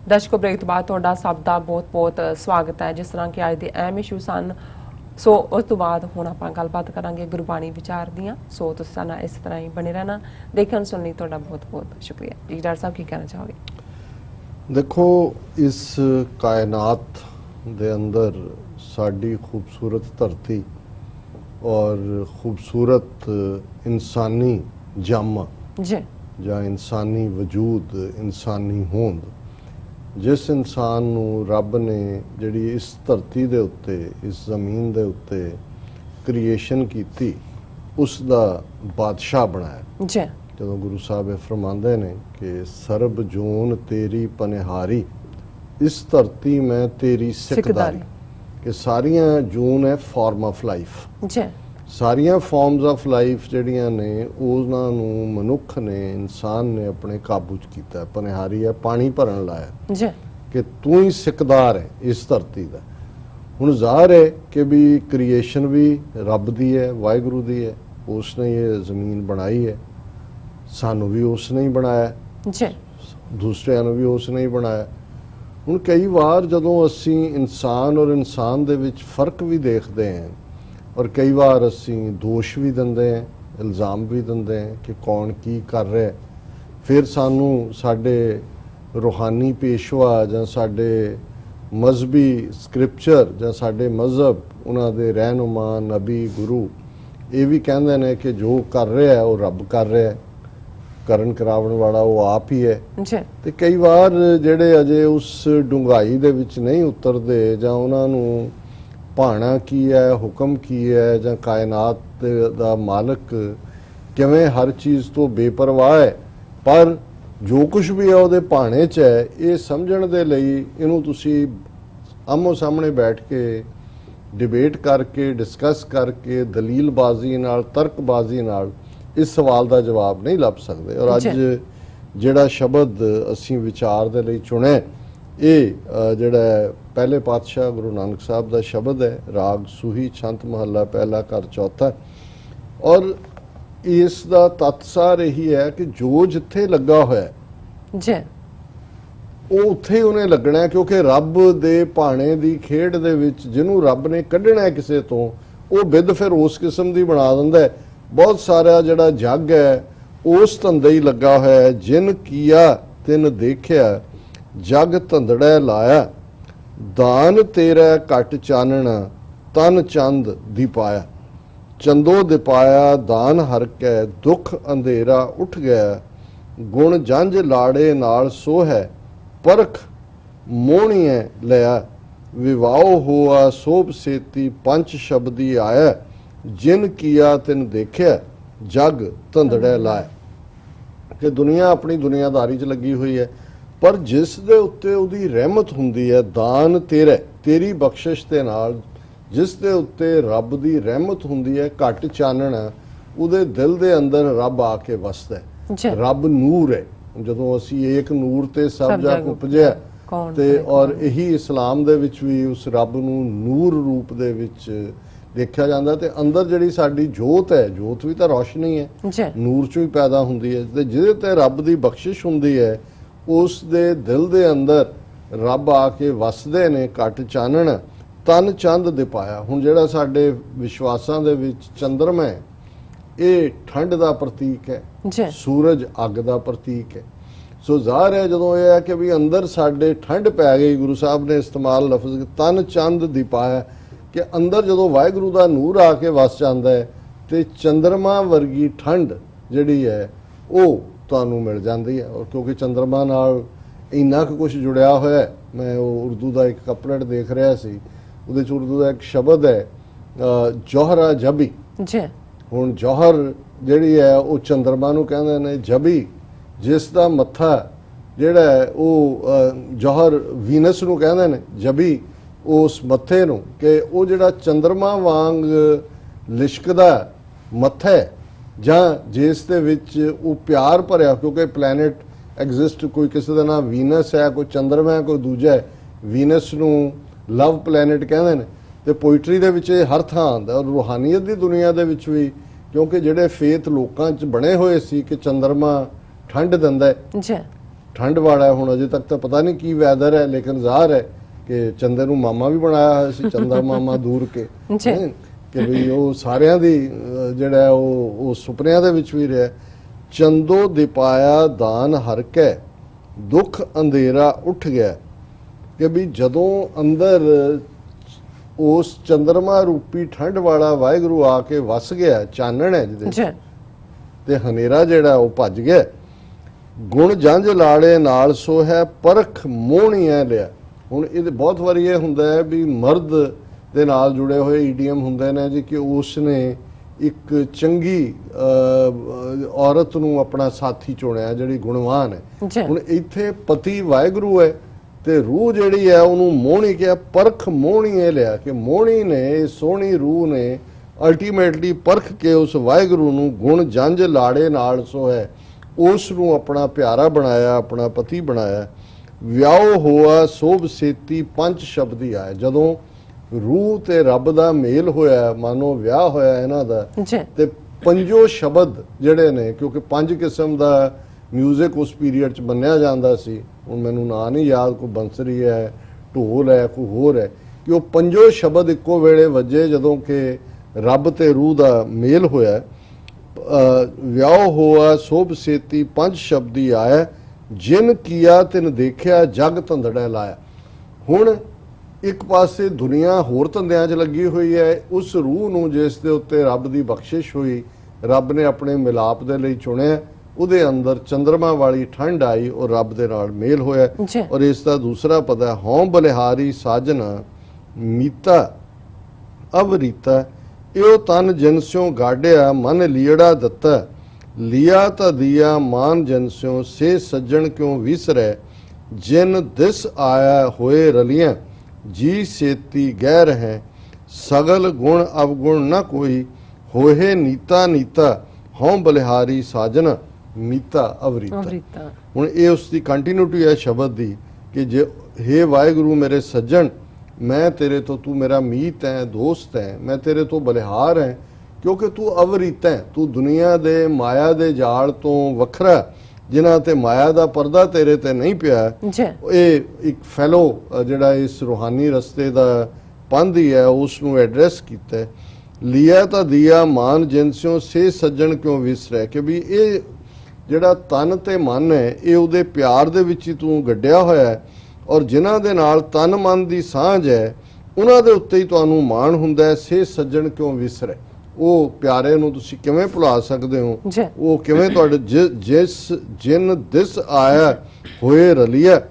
ਦਰਸ਼ਕੋ break ਤੋਂ ਬਾਅਦ ਤੁਹਾਡਾ ਸਭ ਦਾ ਬਹੁਤ-ਬਹੁਤ ਸਵਾਗਤ ਹੈ। ਜਿਸ ਤਰ੍ਹਾਂ ਕਿ ਅੱਜ ਦੇ ਅਹਿਮ ਇਸ਼ੂ ਸਨ, ਸੋ ਉਸ ਤੋਂ ਬਾਅਦ ਹੁਣ ਆਪਾਂ ਗੱਲਬਾਤ ਕਰਾਂਗੇ ਗੁਰਬਾਣੀ ਵਿਚਾਰ ਦੀਆਂ। ਸੋ ਤੁਸੀਂ ਸਾਨੂੰ ਇਸ ਤਰ੍ਹਾਂ ਹੀ ਬਣੇ ਰਹਿਣਾ। ਦੇਖਣ ਸੁਣਨ ਲਈ ਤੁਹਾਡਾ ਬਹੁਤ-ਬਹੁਤ ਸ਼ੁਕਰੀਆ ਜੀ। ਡਾਕਟਰ ਸਾਹਿਬ ਕੀ ਕਹਿਣਾ ਚਾਹੋਗੇ? देखो, इस कायनात दे अंदर साड़ी खूबसूरत धरती और खूबसूरत इंसानी जामा जी ਜਾਂ इंसानी वजूद, इंसानी होंद, जिस इंसान नू रब ने जिहड़ी इस धरती दे उत्ते, इस ज़मीन दे उत्ते क्रिएशन कीती, उस दा बादशाह बनाया। जी ਜਦੋਂ ਗੁਰੂ ਸਾਹਿਬ ਇਹ ਫਰਮਾਉਂਦੇ ਨੇ ਕਿ ਸਰਬ ਜੂਨ ਤੇਰੀ ਪਨਿਹਾਰੀ, ਇਸ ਧਰਤੀ ਮੈਂ ਤੇਰੀ ਸਿਕਦਾਰੀ, ਕਿ ਸਾਰੀਆਂ ਜੂਨ ਹੈ ਫਾਰਮ ਆਫ ਲਾਈਫ। ਜੀ ਸਾਰੀਆਂ ਫਾਰਮਸ ਆਫ ਲਾਈਫ ਜਿਹੜੀਆਂ ਨੇ ਉਹਨਾਂ ਨੂੰ ਮਨੁੱਖ ਨੇ, ਇਨਸਾਨ ਨੇ ਆਪਣੇ ਕਾਬੂ 'ਚ ਕੀਤਾ। ਪਨਿਹਾਰੀ ਹੈ, ਪਾਣੀ ਭਰਨ ਲਾਇਆ ਜੀ ਕਿ ਤੂੰ ਹੀ ਸਿਕਦਾਰ ਹੈ ਇਸ ਧਰਤੀ ਦਾ। ਹੁਣ ਜ਼ਾਹਰ ਹੈ ਕਿ ਵੀ ਕ੍ਰੀਏਸ਼ਨ ਵੀ ਰੱਬ ਦੀ ਹੈ, ਵਾਹਿਗੁਰੂ ਦੀ ਹੈ। ਉਸ ਨੇ ਇਹ ਜ਼ਮੀਨ ਬਣਾਈ ਹੈ, ਸਾਨੂੰ ਵੀ ਉਸ ਨੇ ਹੀ ਬਣਾਇਆ, ਜੀ ਦੂਸਰਿਆਂ ਨੂੰ ਵੀ ਉਸ ਨੇ ਹੀ ਬਣਾਇਆ। ਹੁਣ ਕਈ ਵਾਰ ਜਦੋਂ ਅਸੀਂ ਇਨਸਾਨ ਔਰ ਇਨਸਾਨ ਦੇ ਵਿੱਚ ਫਰਕ ਵੀ ਦੇਖਦੇ ਹਾਂ ਔਰ ਕਈ ਵਾਰ ਅਸੀਂ ਦੋਸ਼ ਵੀ ਦਿੰਦੇ ਹਾਂ, ਇਲਜ਼ਾਮ ਵੀ ਦਿੰਦੇ ਹਾਂ ਕਿ ਕੌਣ ਕੀ ਕਰ ਰਿਹਾ, ਫਿਰ ਸਾਨੂੰ ਸਾਡੇ ਰੂਹਾਨੀ ਪੇਸ਼ਵਾ ਜਾਂ ਸਾਡੇ ਮਜ਼ਹਬੀ ਸਕ੍ਰਿਪਚਰ ਜਾਂ ਸਾਡੇ ਮਜ਼ਹਬ, ਉਹਨਾਂ ਦੇ ਰਹਿਨੁਮਾ, ਨਬੀ, ਗੁਰੂ ਇਹ ਵੀ ਕਹਿੰਦੇ ਨੇ ਕਿ ਜੋ ਕਰ ਰਿਹਾ ਉਹ ਰੱਬ ਕਰ ਰਿਹਾ, ਕਰਨ ਕਰਾਉਣ ਵਾਲਾ ਉਹ ਆਪ ਹੀ ਹੈ। ਜੀ ਤੇ ਕਈ ਵਾਰ ਜਿਹੜੇ ਅਜੇ ਉਸ ਡੂੰਘਾਈ ਦੇ ਵਿੱਚ ਨਹੀਂ ਉਤਰਦੇ ਜਾਂ ਉਹਨਾਂ ਨੂੰ ਭਾਣਾ ਕੀ ਹੈ, ਹੁਕਮ ਕੀ ਹੈ, ਜਾਂ ਕਾਇਨਾਤ ਦਾ ਮਾਲਕ ਕਿਵੇਂ ਹਰ ਚੀਜ਼ ਤੋਂ ਬੇਪਰਵਾਹ ਹੈ, ਪਰ ਜੋ ਕੁਝ ਵੀ ਹੈ ਉਹਦੇ ਭਾਣੇ 'ਚ ਹੈ, ਇਹ ਸਮਝਣ ਦੇ ਲਈ ਇਹਨੂੰ ਤੁਸੀਂ ਆਮੋ ਸਾਹਮਣੇ ਬੈਠ ਕੇ ਡਿਬੇਟ ਕਰਕੇ, ਡਿਸਕਸ ਕਰਕੇ, ਦਲੀਲਬਾਜ਼ੀ ਨਾਲ, ਤਰਕਬਾਜ਼ੀ ਨਾਲ ਇਸ ਸਵਾਲ ਦਾ ਜਵਾਬ ਨਹੀਂ ਲੱਭ ਸਕਦੇ। ਔਰ ਅੱਜ ਜਿਹੜਾ ਸ਼ਬਦ ਅਸੀਂ ਵਿਚਾਰ ਦੇ ਲਈ ਚੁਣਿਆ, ਇਹ ਜਿਹੜਾ ਪਹਿਲੇ ਪਾਤਸ਼ਾਹ ਗੁਰੂ ਨਾਨਕ ਸਾਹਿਬ ਦਾ ਸ਼ਬਦ ਹੈ, ਰਾਗ ਸੂਹੀ, ਛੰਤ ਮਹੱਲਾ ਪਹਿਲਾ, ਘਰ ਚੌਥਾ। ਔਰ ਇਸ ਦਾ ਤਤਸਾਰ ਇਹੀ ਹੈ ਕਿ ਜੋ ਜਿੱਥੇ ਲੱਗਾ ਹੋਇਆ ਜੀ ਉਹ ਉੱਥੇ ਹੀ ਉਹਨੇ ਲੱਗਣਾ, ਕਿਉਂਕਿ ਰੱਬ ਦੇ ਭਾਣੇ ਦੀ ਖੇਡ ਦੇ ਵਿੱਚ ਜਿਹਨੂੰ ਰੱਬ ਨੇ ਕੱਢਣਾ ਕਿਸੇ ਤੋਂ, ਉਹ ਬਿੱਦ ਫਿਰ ਉਸ ਕਿਸਮ ਦੀ ਬਣਾ ਦਿੰਦਾ ਹੈ। ਬਹੁਤ ਸਾਰਾ ਜਿਹੜਾ ਜੱਗ ਹੈ ਉਸ ਧੰਦੇ ਹੀ ਲੱਗਾ ਹੋਇਆ ਹੈ। ਜਿਨ ਕੀਆ ਤਿਨ ਦੇਖਿਆ, ਜਗ ਧੰਦੜਾ ਲਾਇਆ, ਦਾਨ ਤੇਰਾ ਘਟ ਚਾਨਣਾ, ਤਨ ਚੰਦ ਦਿਪਾਇਆ। ਚੰਦੋ ਦਿਪਾਇਆ ਦਾਨ ਹਰ ਕੈ, ਦੁੱਖ ਅੰਧੇਰਾ ਉੱਠ ਗਿਆ, ਗੁਣ ਜੰਝ ਲਾੜੇ ਨਾਲ ਸੋਹੈ, ਪਰਖ ਮੋਹਣੀਐ ਲਿਆ, ਵਿਵਾਹ ਹੋਆ ਸੋਭ ਸੇਤੀ, ਪੰਚ ਸ਼ਬਦੀ ਆਇਆ, ਜਿਨ ਕੀਆ ਤਿਨ ਦੇਖਿਆ, ਜਗ ਧੰਦੜਾ ਲਾਇਆ। ਕਿ ਦੁਨੀਆ ਆਪਣੀ ਦੁਨੀਆਦਾਰੀ 'ਚ ਲੱਗੀ ਹੋਈ ਹੈ, ਪਰ ਜਿਸ ਦੇ ਉੱਤੇ ਉਹਦੀ ਰਹਿਮਤ ਹੁੰਦੀ ਹੈ, ਦਾਨ ਤੇਰਾ, ਤੇਰੀ ਬਖਸ਼ਿਸ਼ ਦੇ ਨਾਲ ਜਿਸ ਦੇ ਉੱਤੇ ਰੱਬ ਦੀ ਰਹਿਮਤ ਹੁੰਦੀ ਹੈ, ਘੱਟ ਚਾਨਣਾ, ਉਹਦੇ ਦਿਲ ਦੇ ਅੰਦਰ ਰੱਬ ਆ ਕੇ ਵਸਦਾ ਹੈ। ਰੱਬ ਨੂਰ ਹੈ। ਜਦੋਂ ਅਸੀਂ ਏਕ ਨੂਰ ਤੇ ਸਭ ਜਗ ਉਪਜਿਆ, ਤੇ ਔਰ ਇਹੀ ਇਸਲਾਮ ਦੇ ਵਿੱਚ ਵੀ ਉਸ ਰੱਬ ਨੂੰ ਨੂਰ ਰੂਪ ਦੇ ਵਿੱਚ ਦੇਖਿਆ ਜਾਂਦਾ। ਤੇ ਅੰਦਰ ਜਿਹੜੀ ਸਾਡੀ ਜੋਤ ਹੈ, ਜੋਤ ਵੀ ਤਾਂ ਰੋਸ਼ਨੀ ਹੈ, ਨੂਰ ਚੋਂ ਹੀ ਪੈਦਾ ਹੁੰਦੀ ਹੈ। ਤੇ ਜਿਹਦੇ ਤੇ ਰੱਬ ਦੀ ਬਖਸ਼ਿਸ਼ ਹੁੰਦੀ ਹੈ, ਉਸ ਦੇ ਦਿਲ ਦੇ ਅੰਦਰ ਰੱਬ ਆ ਕੇ ਵਸਦੇ ਨੇ, ਘੱਟ ਚਾਨਣ, ਤਨ ਚੰਦ ਦਿਪਾਇਆ। ਹੁਣ ਜਿਹੜਾ ਸਾਡੇ ਵਿਸ਼ਵਾਸਾਂ ਦੇ ਵਿੱਚ ਚੰਦਰਮਾ ਹੈ, ਇਹ ਠੰਡ ਦਾ ਪ੍ਰਤੀਕ ਹੈ, ਸੂਰਜ ਅੱਗ ਦਾ ਪ੍ਰਤੀਕ ਹੈ। ਸੋ ਜ਼ਾਹਰ ਹੈ ਜਦੋਂ ਇਹ ਹੈ ਕਿ ਵੀ ਅੰਦਰ ਸਾਡੇ ਠੰਡ ਪੈ ਗਈ, ਗੁਰੂ ਸਾਹਿਬ ਨੇ ਇਸਤੇਮਾਲ ਲਫ਼ਜ਼ ਤਨ ਚੰਦ ਦਿਪਾਇਆ, ਕਿ ਅੰਦਰ ਜਦੋਂ ਵਾਹਿਗੁਰੂ ਦਾ ਨੂਰ ਆ ਕੇ ਵਸ ਜਾਂਦਾ ਹੈ ਤੇ ਚੰਦਰਮਾ ਵਰਗੀ ਠੰਡ ਜਿਹੜੀ ਹੈ ਉਹ ਤੁਹਾਨੂੰ ਮਿਲ ਜਾਂਦੀ ਹੈ। ਔਰ ਕਿਉਂਕਿ ਚੰਦਰਮਾ ਨਾਲ ਇੰਨਾ ਕੁ ਕੁਝ ਜੁੜਿਆ ਹੋਇਆ ਹੈ, ਮੈਂ ਉਹ ਉਰਦੂ ਦਾ ਇੱਕ ਕਪਲਟ ਦੇਖ ਰਿਹਾ ਸੀ, ਉਹਦੇ 'ਚ ਉਰਦੂ ਦਾ ਇੱਕ ਸ਼ਬਦ ਹੈ ਜੋਹਰਾ ਜਬੀ। ਹੁਣ ਜੋਹਰ ਜਿਹੜੀ ਹੈ ਉਹ ਚੰਦਰਮਾ ਨੂੰ ਕਹਿੰਦੇ ਨੇ, ਜਬੀ ਜਿਸ ਦਾ ਮੱਥਾ ਜਿਹੜਾ ਹੈ ਉਹ ਜੋਹਰ ਵੀਨਸ ਨੂੰ ਕਹਿੰਦੇ ਨੇ, ਜਬੀ ਉਸ ਮੱਥੇ ਨੂੰ, ਕਿ ਉਹ ਜਿਹੜਾ ਚੰਦਰਮਾ ਵਾਂਗ ਲਿਸ਼ਕਦਾ ਮੱਥਾ ਹੈ, ਜਾਂ ਜਿਸ ਦੇ ਵਿੱਚ ਉਹ ਪਿਆਰ ਭਰਿਆ, ਕਿਉਂਕਿ ਪਲੈਨਟ ਐਗਜ਼ਿਸਟ, ਕੋਈ ਕਿਸੇ ਦਾ ਨਾਮ ਵੀਨਸ ਹੈ, ਕੋਈ ਚੰਦਰਮਾ ਹੈ, ਕੋਈ ਦੂਜਾ ਹੈ। ਵੀਨਸ ਨੂੰ ਲਵ ਪਲੈਨਟ ਕਹਿੰਦੇ ਨੇ। ਤੇ ਪੋਇਟਰੀ ਦੇ ਵਿੱਚ ਇਹ ਹਰ ਥਾਂ ਆਉਂਦਾ, ਔਰ ਰੂਹਾਨੀਅਤ ਦੀ ਦੁਨੀਆ ਦੇ ਵਿੱਚ ਵੀ, ਕਿਉਂਕਿ ਜਿਹੜੇ ਫੇਥ ਲੋਕਾਂ 'ਚ ਬਣੇ ਹੋਏ ਸੀ ਕਿ ਚੰਦਰਮਾ ਠੰਡ ਦਿੰਦਾ ਹੈ, ਠੰਡ ਵਾਲਾ ਹੈ। ਹੁਣ ਅਜੇ ਤੱਕ ਤਾਂ ਪਤਾ ਨਹੀਂ ਕੀ ਵੈਦਰ ਹੈ, ਲੇਕਿਨ ਜ਼ਾਹਰ ਹੈ ਕਿ ਚੰਦੇ ਨੂੰ ਮਾਮਾ ਵੀ ਬਣਾਇਆ ਹੋਇਆ ਸੀ, ਚੰਦਾ ਮਾਮਾ ਦੂਰ ਕੇ ਹੈਂ, ਕਿ ਵੀ ਉਹ ਸਾਰਿਆਂ ਦੀ ਜਿਹੜਾ ਉਹ ਸੁਪਨਿਆਂ ਦੇ ਵਿੱਚ ਵੀ ਰਿਹਾ। ਚੰਦੋ ਦਿਪਾਇਆ ਦਾਨ ਹਰ ਕੈ, ਦੁੱਖ ਅੰਧੇਰਾ ਉੱਠ ਗਿਆ, ਕਿ ਵੀ ਜਦੋਂ ਅੰਦਰ ਉਸ ਚੰਦਰਮਾ ਰੂਪੀ ਠੰਡ ਵਾਲਾ ਵਾਹਿਗੁਰੂ ਆ ਕੇ ਵਸ ਗਿਆ, ਚਾਨਣ ਹੈ ਜਿਹਦੇ ਵਿੱਚ, ਤੇ ਹਨੇਰਾ ਜਿਹੜਾ ਉਹ ਭੱਜ ਗਿਆ। ਗੁਣ ਜੰਝ ਲਾੜੇ ਨਾਲ ਸੋ ਹੈ, ਪਰਖ ਮੋਹਣੀਆਂ ਲਿਆ। ਹੁਣ ਇਹ ਬਹੁਤ ਵਾਰੀ ਇਹ ਹੁੰਦਾ ਹੈ ਵੀ ਮਰਦ ਦੇ ਨਾਲ ਜੁੜੇ ਹੋਏ ਈਡੀਅਮ ਹੁੰਦੇ ਨੇ ਜੀ, ਕਿ ਉਸ ਨੇ ਇੱਕ ਚੰਗੀ ਔਰਤ ਨੂੰ ਆਪਣਾ ਸਾਥੀ ਚੁਣਿਆ ਜਿਹੜੀ ਗੁਣਵਾਨ ਹੈ। ਹੁਣ ਇੱਥੇ ਪਤੀ ਵਾਹਿਗੁਰੂ ਹੈ ਤੇ ਰੂਹ ਜਿਹੜੀ ਹੈ ਉਹਨੂੰ ਮੋਹਣੀ ਕਿਹਾ, ਪਰਖ ਮੋਹਣੀ ਇਹ ਲਿਆ, ਕਿ ਮੋਹਣੀ ਨੇ, ਸੋਹਣੀ ਰੂਹ ਨੇ ਅਲਟੀਮੇਟਲੀ ਪਰਖ ਕੇ ਉਸ ਵਾਹਿਗੁਰੂ ਨੂੰ ਗੁਣ ਜੰਝ ਲਾੜੇ ਨਾਲ ਸੋ ਹੈ, ਉਸ ਨੂੰ ਆਪਣਾ ਪਿਆਰਾ ਬਣਾਇਆ, ਆਪਣਾ ਪਤੀ ਬਣਾਇਆ। ਵਿਆਹ ਹੋਆ ਸੋਭ ਸੇਤੀ ਪੰਜ ਸ਼ਬਦੀ ਆਏ। ਜਦੋਂ ਰੂਹ ਤੇ ਰੱਬ ਦਾ ਮੇਲ ਹੋਇਆ, ਮਾਨੋ ਵਿਆਹ ਹੋਇਆ ਇਹਨਾਂ ਦਾ, ਤੇ ਪੰਜੋ ਸ਼ਬਦ ਜਿਹੜੇ ਨੇ, ਕਿਉਂਕਿ 5 ਕਿਸਮ ਦਾ ਮਿਊਜ਼ਿਕ ਉਸ ਪੀਰੀਅਡ 'ਚ ਮੰਨਿਆ ਜਾਂਦਾ ਸੀ, ਹੁਣ ਮੈਨੂੰ ਨਾਂ ਨਹੀਂ ਯਾਦ, ਕੋਈ ਬੰਸਰੀ ਹੈ, ਢੋਲ ਹੈ, ਕੋਈ ਹੋਰ ਹੈ, ਕਿ ਉਹ ਪੰਜੋ ਸ਼ਬਦ ਇੱਕੋ ਵੇਲੇ ਵੱਜੇ ਜਦੋਂ ਕਿ ਰੱਬ ਤੇ ਰੂਹ ਦਾ ਮੇਲ ਹੋਇਆ। ਵਿਆਹ ਹੋਆ ਸੋਭ ਸੇਤੀ ਪੰਜ ਸ਼ਬਦੀ ਆਇਆ, ਜਿਨ ਕੀਆ ਤਿਨ ਦੇਖਿਆ ਜਗ ਧੰਦੜਾ ਲਾਇਆ। ਹੁਣ ਇੱਕ ਪਾਸੇ ਦੁਨੀਆ ਹੋਰ ਧੰਦਿਆਂ 'ਚ ਲੱਗੀ ਹੋਈ ਹੈ, ਉਸ ਰੂਹ ਨੂੰ ਜਿਸ ਦੇ ਉੱਤੇ ਰੱਬ ਦੀ ਬਖਸ਼ਿਸ਼ ਹੋਈ, ਰੱਬ ਨੇ ਆਪਣੇ ਮਿਲਾਪ ਦੇ ਲਈ ਚੁਣਿਆ, ਉਹਦੇ ਅੰਦਰ ਚੰਦਰਮਾ ਵਾਲੀ ਠੰਡ ਆਈ ਔਰ ਰੱਬ ਦੇ ਨਾਲ ਮੇਲ ਹੋਇਆ। ਔਰ ਇਸ ਦਾ ਦੂਸਰਾ ਪਦਾ, ਹਉ ਬਲਿਹਾਰੀ ਸਾਜਨਾ ਮੀਤਾ ਅਵਰੀਤਾ, ਇਹੋ ਤਨ ਜਿਨਸਿਓ ਗਾੜਿਆ ਮਨ ਲੀੜਾ ਦਿੱਤਾ, ਲਿਆ ਤਾਂ ਦਿਆ ਮਾਨ ਜਿਨਸਿਓ ਸੇ ਸੱਜਣ ਕਿਉਂ ਵਿਸਰੈ, ਜਿਨ ਦਿਸ ਆਇਆ ਹੋਏ ਰਲੀਆਂ ਜੀ ਸੇਤੀ ਗਹਿ ਹੈ, ਸਗਲ ਗੁਣ ਅਵਗੁਣ ਨਾ ਕੋਈ, ਹੋਏ ਨੀਤਾ ਨੀਤਾ ਹਉ ਬਲਿਹਾਰੀ ਸਾਜਨ ਮੀਤਾ ਅਵਰੀਤਾ। ਹੁਣ ਇਹ ਉਸ ਦੀ ਕੰਟੀਨਿਊਟੀ ਹੈ ਸ਼ਬਦ ਦੀ, ਕਿ ਜੇ ਹੇ ਵਾਹਿਗੁਰੂ ਮੇਰੇ ਸੱਜਣ, ਮੈਂ ਤੇਰੇ ਤੋਂ, ਤੂੰ ਮੇਰਾ ਮੀਤ ਹੈ, ਦੋਸਤ ਹੈ, ਮੈਂ ਤੇਰੇ ਤੋਂ ਬਲਿਹਾਰ ਹੈ, ਕਿਉਂਕਿ ਤੂੰ ਅਵਰੀਤ ਹੈ, ਤੂੰ ਦੁਨੀਆ ਦੇ ਮਾਇਆ ਦੇ ਜਾਲ ਤੋਂ ਵੱਖਰਾ, ਜਿਨ੍ਹਾਂ ਤੇ ਮਾਇਆ ਦਾ ਪਰਦਾ ਤੇਰੇ ਤੇ ਨਹੀਂ ਪਿਆ। ਇਹ ਇੱਕ ਫੈਲੋ ਜਿਹੜਾ ਇਸ ਰੂਹਾਨੀ ਰਸਤੇ ਦਾ ਪੰਧ ਹੈ, ਉਸ ਨੂੰ ਐਡਰੈਸ ਕੀਤਾ। ਲਿਆ ਤਾਂ ਦਿਆ ਮਾਨ ਜਿਨਸਿਓ ਸੇ ਸੱਜਣ ਕਿਉਂ ਵਿਸਰੈ, ਕਿ ਵੀ ਇਹ ਜਿਹੜਾ ਤਨ ਤੇ ਮਨ ਹੈ, ਇਹ ਉਹਦੇ ਪਿਆਰ ਦੇ ਵਿੱਚ ਹੀ ਤੂੰ ਗੱਡਿਆ ਹੋਇਆ ਹੈ, ਔਰ ਜਿਨ੍ਹਾਂ ਦੇ ਨਾਲ ਤਨ ਮਨ ਦੀ ਸਾਂਝ ਹੈ, ਉਹਨਾਂ ਦੇ ਉੱਤੇ ਹੀ ਤੁਹਾਨੂੰ ਮਾਣ ਹੁੰਦਾ ਹੈ। ਸੇ ਸੱਜਣ ਕਿਉਂ ਵਿਸਰੈ, ਉਹ ਪਿਆਰੇ ਨੂੰ ਤੁਸੀਂ ਕਿਵੇਂ ਭੁਲਾ ਸਕਦੇ ਹੋ, ਉਹ ਕਿਵੇਂ ਤੁਹਾਡੇ ਜਿਸ ਜਿਨ ਦਿਸ ਆਇਆ ਹੋਏ ਰਲੀਆ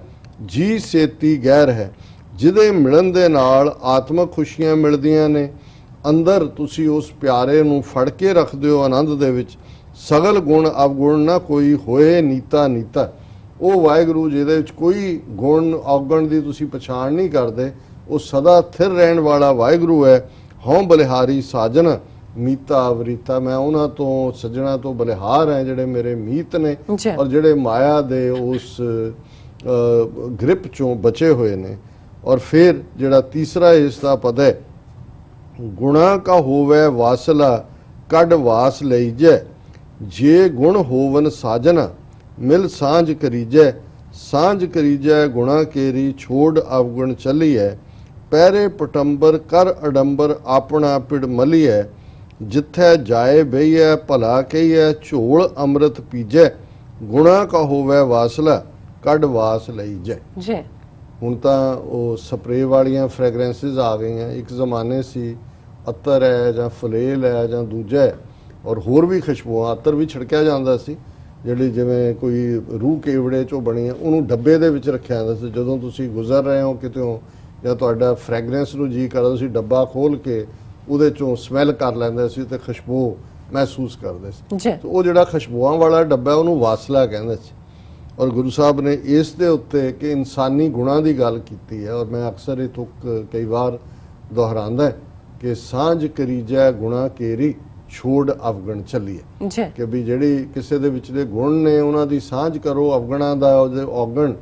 ਜੀ ਸੇਤੀ ਗਹਿਰ ਹੈ, ਜਿਹਦੇ ਮਿਲਣ ਦੇ ਨਾਲ ਆਤਮਕ ਖੁਸ਼ੀਆਂ ਮਿਲਦੀਆਂ ਨੇ, ਅੰਦਰ ਤੁਸੀਂ ਉਸ ਪਿਆਰੇ ਨੂੰ ਫੜ ਕੇ ਰੱਖਦੇ ਹੋ ਆਨੰਦ ਦੇ ਵਿੱਚ। ਸਗਲ ਗੁਣ ਅਵਗੁਣ ਨਾ ਕੋਈ, ਹੋਏ ਨੀਤਾ ਨੀਤਾ, ਉਹ ਵਾਹਿਗੁਰੂ ਜਿਹਦੇ ਵਿੱਚ ਕੋਈ ਗੁਣ ਔਗਣ ਦੀ ਤੁਸੀਂ ਪਛਾਣ ਨਹੀਂ ਕਰਦੇ, ਉਹ ਸਦਾ ਸਥਿਰ ਰਹਿਣ ਵਾਲਾ ਵਾਹਿਗੁਰੂ ਹੈ। ਹਉ ਬਲਿਹਾਰੀ ਸਾਜਨ ਮੀਤਾ ਅਵਰੀਤਾ, ਮੈਂ ਉਹਨਾਂ ਤੋਂ ਸੱਜਣਾ ਤੋਂ ਬਲਿਹਾਰ ਹੈ ਜਿਹੜੇ ਮੇਰੇ ਮੀਤ ਨੇ, ਔਰ ਜਿਹੜੇ ਮਾਇਆ ਦੇ ਉਸ ਗ੍ਰਿਪ ਚੋਂ ਬਚੇ ਹੋਏ ਨੇ। ਔਰ ਫਿਰ ਜਿਹੜਾ ਤੀਸਰਾ ਇਸ ਦਾ ਪਦ ਹੈ, ਗੁਣਾ ਕਾ ਹੋਵੇ ਵਾਸਲਾ ਕੱਢ ਵਾਸ ਲਈਜੈ, ਜੇ ਗੁਣ ਹੋਵਨ ਸਾਜਨ ਮਿਲ ਸਾਂਝ ਕਰੀਜੈ, ਸਾਂਝ ਕਰੀਜੈ ਗੁਣਾ ਕੇਰੀ ਛੋੜ ਅਵਗੁਣ ਚੱਲੀਐ, ਪਹਿਰੇ ਪਟੰਬਰ ਕਰ ਅਡੰਬਰ ਆਪਣਾ ਪਿੜ ਮਲੀਐ, ਜਿੱਥੈ ਜਾਏ ਬਈਐ ਭਲਾ ਕਹੀਐ ਝੋਲ ਅੰਮ੍ਰਿਤ ਪੀਜੈ, ਗੁਣਾ ਕਾ ਹੋਵੇ ਵਾਸਲਾ ਕੱਢ ਵਾਸ ਲਈਜੈ। ਹੁਣ ਤਾਂ ਉਹ ਸਪਰੇ ਵਾਲੀਆਂ ਫ੍ਰੈਗਰੈਂਸਿਸ ਆ ਗਈਆਂ, ਇੱਕ ਜ਼ਮਾਨੇ ਸੀ ਅਤਰ ਹੈ ਜਾਂ ਫਲੇਲ ਹੈ ਜਾਂ ਦੂਜਾ ਹੈ, ਔਰ ਹੋਰ ਵੀ ਖੁਸ਼ਬੂਆਂ, ਅਤਰ ਵੀ ਛਿੜਕਿਆ ਜਾਂਦਾ ਸੀ, ਜਿਹੜੀ ਜਿਵੇਂ ਕੋਈ ਰੂਹ ਕੇਵੜੇ ਚੋਂ ਬਣੀ ਹੈ, ਉਹਨੂੰ ਡੱਬੇ ਦੇ ਵਿੱਚ ਰੱਖਿਆ ਜਾਂਦਾ ਸੀ। ਜਦੋਂ ਤੁਸੀਂ ਗੁਜ਼ਰ ਰਹੇ ਹੋ ਕਿਤੇੋਂ ਜਾਂ ਤੁਹਾਡਾ ਫ੍ਰੈਗਰੈਂਸ ਨੂੰ ਜੀ ਕਰਦਾ, ਤੁਸੀਂ ਡੱਬਾ ਖੋਲ ਕੇ ਉਹਦੇ ਚੋਂ ਸਮੈਲ ਕਰ ਲੈਂਦੇ ਸੀ ਤੇ ਖੁਸ਼ਬੂ ਮਹਿਸੂਸ ਕਰਦੇ ਸੀ। ਉਹ ਜਿਹੜਾ ਖੁਸ਼ਬੂਆਂ ਵਾਲਾ ਡੱਬਾ ਉਹਨੂੰ ਵਾਸਲਾ ਕਹਿੰਦੇ ਸੀ। ਔਰ ਗੁਰੂ ਸਾਹਿਬ ਨੇ ਇਸ ਦੇ ਉੱਤੇ ਕਿ ਇਨਸਾਨੀ ਗੁਣਾਂ ਦੀ ਗੱਲ ਕੀਤੀ ਹੈ, ਔਰ ਮੈਂ ਅਕਸਰ ਇਹ ਤੁਕ ਕਈ ਵਾਰ ਦੁਹਰਾਉਂਦਾ ਕਿ ਸਾਂਝ ਕਰੀਜੈ ਗੁਣਾ ਕੇਰੀ ਛੋੜ ਅਵਗਣ ਚੱਲੀਏ, ਕਿ ਵੀ ਜਿਹੜੀ ਕਿਸੇ ਦੇ ਵਿਚਲੇ ਗੁਣ ਨੇ ਉਹਨਾਂ ਦੀ ਸਾਂਝ ਕਰੋ, ਅਵਗਣਾਂ ਦਾ ਉਹਦੇ ਔਗਣ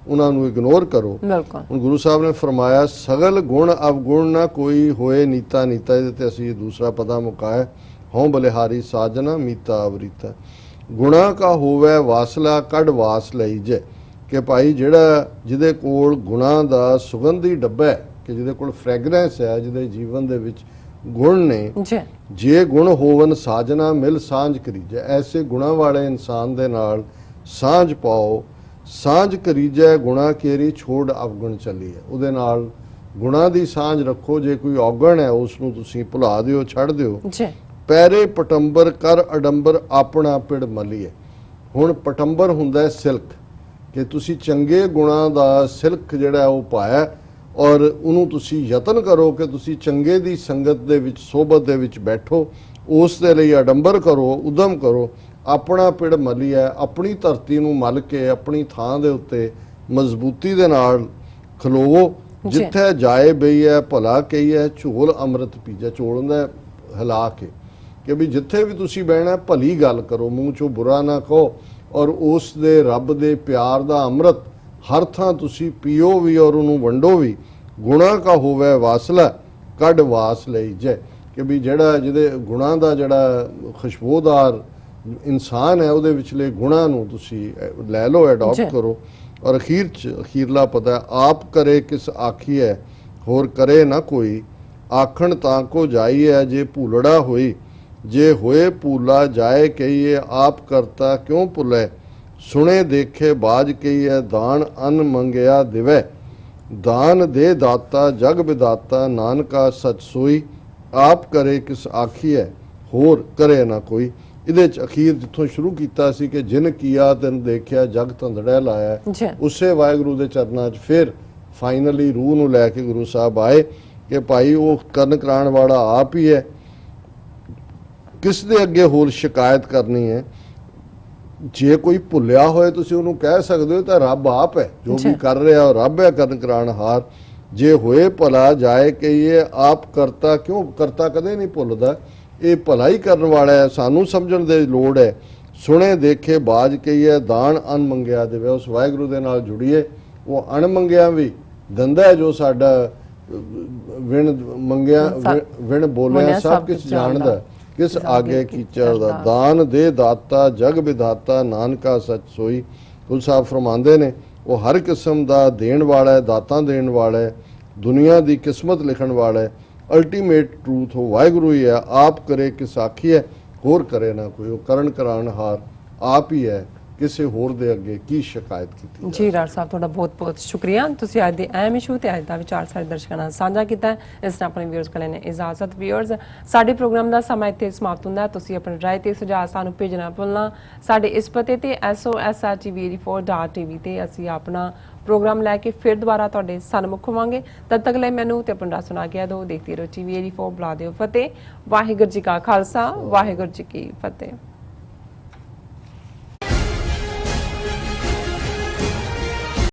ਉਹਨਾਂ ਨੂੰ ਇਗਨੋਰ ਕਰੋ। ਹੁਣ ਗੁਰੂ ਸਾਹਿਬ ਨੇ ਫਰਮਾਇਆ ਸਗਲ ਗੁਣ ਅਵਗੁਣ ਨਾ ਕੋਈ, ਹੋਏ ਨੀਤਾ ਨੀਤਾ, ਇਹਦੇ ਤੇ ਅਸੀਂ ਦੂਸਰਾ ਪਦਾ ਮੁਕਾਇਆ, ਹਉ ਬਲਿਹਾਰੀ ਸਾਜਨਾ ਮੀਤਾ ਅਵਰੀਤਾ। ਗੁਣਾ ਕਾ ਹੋਵੇ ਵਾਸਲਾ ਕੱਢ ਵਾਸ ਲਈਜੈ, ਕਿ ਭਾਈ ਜਿਹੜਾ ਜਿਹਦੇ ਕੋਲ ਗੁਣਾਂ ਦਾ ਸੁਗੰਧੀ ਡੱਬਾ ਹੈ, ਕਿ ਜਿਹਦੇ ਕੋਲ ਫ੍ਰੈਗਰੈਂਸ ਹੈ, ਜਿਹਦੇ ਜੀਵਨ ਦੇ ਵਿੱਚ ਗੁਣ ਨੇ, ਜੀ ਜੇ ਗੁਣ ਹੋਵਨ ਸਾਜਨਾ ਮਿਲ ਸਾਂਝ ਕਰੀਜੈ, ਐਸੇ ਗੁਣਾਂ ਵਾਲੇ ਇਨਸਾਨ ਦੇ ਨਾਲ ਸਾਂਝ ਪਾਓ। ਸਾਂਝ ਕਰੀਜੈ ਗੁਣਾ ਕੇਰੀ ਛੋੜ ਅਵਗੁਣ ਚੱਲੀਐ, ਉਹਦੇ ਨਾਲ ਗੁਣਾਂ ਦੀ ਸਾਂਝ ਰੱਖੋ। ਜੇ ਕੋਈ ਔਗਣ ਹੈ ਉਸ ਨੂੰ ਤੁਸੀਂ ਭੁਲਾ ਦਿਓ, ਛੱਡ ਦਿਓ। ਜੀ ਪੈਰੇ ਪਟੰਬਰ ਕਰ ਅਡੰਬਰ ਆਪਣਾ ਪਿੜ ਮਲੀਏ। ਹੁਣ ਪਟੰਬਰ ਹੁੰਦਾ ਹੈ ਸਿਲਕ, ਕਿ ਤੁਸੀਂ ਚੰਗੇ ਗੁਣਾਂ ਦਾ ਸਿਲਕ ਜਿਹੜਾ ਉਹ ਪਾਇਆ, ਔਰ ਉਹਨੂੰ ਤੁਸੀਂ ਯਤਨ ਕਰੋ ਕਿ ਤੁਸੀਂ ਚੰਗੇ ਦੀ ਸੰਗਤ ਦੇ ਵਿੱਚ, ਸੋਬਤ ਦੇ ਵਿੱਚ ਬੈਠੋ। ਉਸ ਦੇ ਲਈ ਅਡੰਬਰ ਕਰੋ, ਉਦਮ ਕਰੋ। ਆਪਣਾ ਪਿੜ ਮਲੀਏ, ਆਪਣੀ ਧਰਤੀ ਨੂੰ ਮਲ ਕੇ ਆਪਣੀ ਥਾਂ ਦੇ ਉੱਤੇ ਮਜ਼ਬੂਤੀ ਦੇ ਨਾਲ ਖਲੋਵੋ। ਜਿੱਥੇ ਜਾਏ ਬਈਐ ਭਲਾ ਕਹੀਐ ਝੋਲ ਅੰਮ੍ਰਿਤ ਪੀਜੈ। ਝੋਲ ਹੁੰਦਾ ਹਿਲਾ ਕੇ, ਕਿ ਵੀ ਜਿੱਥੇ ਵੀ ਤੁਸੀਂ ਬਹਿਣਾ ਭਲੀ ਗੱਲ ਕਰੋ, ਮੂੰਹ ਚੋਂ ਬੁਰਾ ਨਾ ਕਹੋ, ਔਰ ਉਸ ਦੇ ਰੱਬ ਦੇ ਪਿਆਰ ਦਾ ਅੰਮ੍ਰਿਤ ਹਰ ਥਾਂ ਤੁਸੀਂ ਪੀਓ ਵੀ ਔਰ ਉਹਨੂੰ ਵੰਡੋ ਵੀ। ਗੁਣਾ ਕਾ ਹੋਵੇ ਵਾਸਲਾ ਕੱਢ ਵਾਸ ਲਈ ਜੈ, ਕਿ ਵੀ ਜਿਹੜਾ ਜਿਹਦੇ ਗੁਣਾਂ ਦਾ ਜਿਹੜਾ ਖੁਸ਼ਬੂਦਾਰ ਇਨਸਾਨ ਹੈ, ਉਹਦੇ ਵਿਚਲੇ ਗੁਣਾਂ ਨੂੰ ਤੁਸੀਂ ਲੈ ਲਓ, ਅਡਾਪਟ ਕਰੋ। ਔਰ ਅਖੀਰਲਾ ਪਤਾ, ਆਪ ਕਰੇ ਕਿਸ ਆਖੀਐ ਹੋਰ ਕਰੇ ਨਾ ਕੋਈ, ਆਖਣ ਤਾਂ ਕੋ ਜਾਈਐ ਜੇ ਭੂਲੜਾ ਹੋਈ, ਜੇ ਹੋਏ ਭੂਲਾ ਜਾਏ ਕਹੀਏ ਆਪ ਕਰਤਾ ਕਿਉਂ ਭੁੱਲੇ, ਸੁਣੇ ਦੇਖੇ ਬਾਜ ਕਹੀਏ ਦਾਨ ਅਨ ਮੰਗਿਆ ਦਿਵੈ, ਦਾਨ ਦੇ ਦਾਤਾ ਜਗ ਵਿਦਾਤਾ ਨਾਨਕਾ ਸਚ ਸੋਈ, ਆਪ ਕਰੇ ਕਿਸ ਆਖੀਐ ਹੋਰ ਕਰੇ ਨਾ ਕੋਈ। ਇਹਦੇ ਚ ਅਖੀਰ ਜਿੱਥੋਂ ਸ਼ੁਰੂ ਕੀਤਾ ਸੀ ਕਿ ਜਿਨ ਕੀਆ ਤਿਨ ਦੇਖਿਆ ਜਗ ਧੰਦੜੈ ਲਾਇਆ, ਉਸੇ ਵਾਹਿਗੁਰੂ ਦੇ ਚਰਨਾਂ 'ਚ ਫਿਰ ਫਾਈਨਲੀ ਰੂਹ ਨੂੰ ਲੈ ਕੇ ਗੁਰੂ ਸਾਹਿਬ ਆਏ ਕਿ ਭਾਈ ਉਹ ਕਰਨ ਕਰਾਉਣ ਵਾਲਾ ਆਪ ਹੀ ਹੈ, ਕਿਸ ਦੇ ਅੱਗੇ ਹੋਰ ਸ਼ਿਕਾਇਤ ਕਰਨੀ ਹੈ। ਜੇ ਕੋਈ ਭੁੱਲਿਆ ਹੋਏ ਤੁਸੀਂ ਉਹਨੂੰ ਕਹਿ ਸਕਦੇ ਹੋ ਤਾਂ ਰੱਬ ਆਪ ਹੈ, ਜੋ ਵੀ ਕਰ ਰਿਹਾ ਉਹ ਰੱਬ ਹੈ ਕਰਨ ਕਰਾਉਣ ਹਾਰ। ਜੇ ਹੋਏ ਭਲਾ ਜਾਏ ਕਹੀਏ ਆਪ ਕਰਤਾ ਕਿਉਂ, ਕਰਤਾ ਕਦੇ ਨਹੀਂ ਭੁੱਲਦਾ, ਇਹ ਭਲਾ ਹੀ ਕਰਨ ਵਾਲਾ ਹੈ, ਸਾਨੂੰ ਸਮਝਣ ਦੀ ਲੋੜ ਹੈ। ਸੁਣੇ ਦੇਖੇ ਬਾਜ ਕਹੀਏ ਦਾਨ ਅਣ ਮੰਗਿਆ ਦੇਵੇ, ਉਸ ਵਾਹਿਗੁਰੂ ਦੇ ਨਾਲ ਜੁੜੀਏ, ਉਹ ਅਣ ਮੰਗਿਆ ਵੀ ਦਿੰਦਾ ਹੈ, ਜੋ ਸਾਡਾ ਵਿਣ ਮੰਗਿਆ ਵਿਣ ਬੋਲਿਆ ਸਭ ਕੁਝ ਜਾਣਦਾ, ਕਿਸ ਆਗੇ ਕੀਚਰ ਦਾ, ਦਾਨ ਦੇ ਦਾਤਾ ਜਗ ਵਿਦਾਤਾ ਨਾਨਕਾ ਸਚ ਸੋਈ। ਗੁਰੂ ਸਾਹਿਬ ਫਰਮਾਉਂਦੇ ਨੇ ਉਹ ਹਰ ਕਿਸਮ ਦਾ ਦੇਣ ਵਾਲਾ ਹੈ, ਦਾਤਾਂ ਦੇਣ ਵਾਲਾ ਹੈ, ਦੁਨੀਆ ਦੀ ਕਿਸਮਤ ਲਿਖਣ ਵਾਲਾ ਹੈ। ਅਲਟੀਮੇਟ ਟਰੂਥ ਉਹ ਵਾਹਿਗੁਰੂ ਹੀ ਹੈ। ਆਪ ਕਰੇ ਕਿਸ ਆਖੀਐ ਹੋਰ ਕਰੇ ਨਾ ਕੋਈ, ਉਹ ਕਰਨ ਕਰਾਉਣ ਹਾਰ ਆਪ ਹੀ ਹੈ, ਕਿਸੇ ਹੋਰ ਦੇ ਅੱਗੇ ਕੀ ਸ਼ਿਕਾਇਤ ਕੀਤੀ। ਜੀ ਡਾਕਟਰ ਸਾਹਿਬ ਤੁਹਾਡਾ ਬਹੁਤ ਬਹੁਤ ਸ਼ੁਕਰੀਆ, ਤੁਸੀਂ ਅੱਜ ਦੇ ਅਹਿਮ ਇਸ਼ੂ ਤੇ ਅੱਜ ਦਾ ਵਿਚਾਰ ਸਾਰੇ ਦਰਸ਼ਕਾਂ ਨਾਲ ਸਾਂਝਾ ਕੀਤਾ। ਇਸ ਨਾਲ ਆਪਣੇ ਵਿਊਅਰਸ ਕੋਲ ਨੇ ਇਜਾਜ਼ਤ। ਵਿਊਅਰਸ, ਸਾਡੇ ਪ੍ਰੋਗਰਾਮ ਦਾ ਸਮਾਂ ਇੱਥੇ ਸਮਾਪਤ ਹੁੰਦਾ। ਤੁਸੀਂ ਆਪਣੀ ਰਾਏ ਤੇ ਸੁਝਾਅ ਸਾਨੂੰ ਭੇਜਣਾ ਭੁੱਲਣਾ। ਸਾਡੇ ਇਸ ਪਤੇ ਤੇ soshv84.tv ਤੇ ਅਸੀਂ ਆਪਣਾ ਪ੍ਰੋਗਰਾਮ ਲੈ ਕੇ ਫਿਰ ਦੁਬਾਰਾ ਤੁਹਾਡੇ ਸਨਮੁਖ ਹੋਵਾਂਗੇ। ਤਦ ਤੱਕ ਲਈ ਮੈਨੂੰ ਤੇ ਆਪਣਾ ਸੁਣਾ ਗਿਆ ਦੋ ਦੇਖਦੇ ਰਹੋ TV 84 ਬੁਲਾ ਦਿਓ ਫਤਿਹ। ਵਾਹਿਗੁਰੂ ਜੀ ਕਾ ਖਾਲਸਾ, ਵਾਹਿਗੁਰੂ ਜੀ ਕੀ ਫਤਿਹ।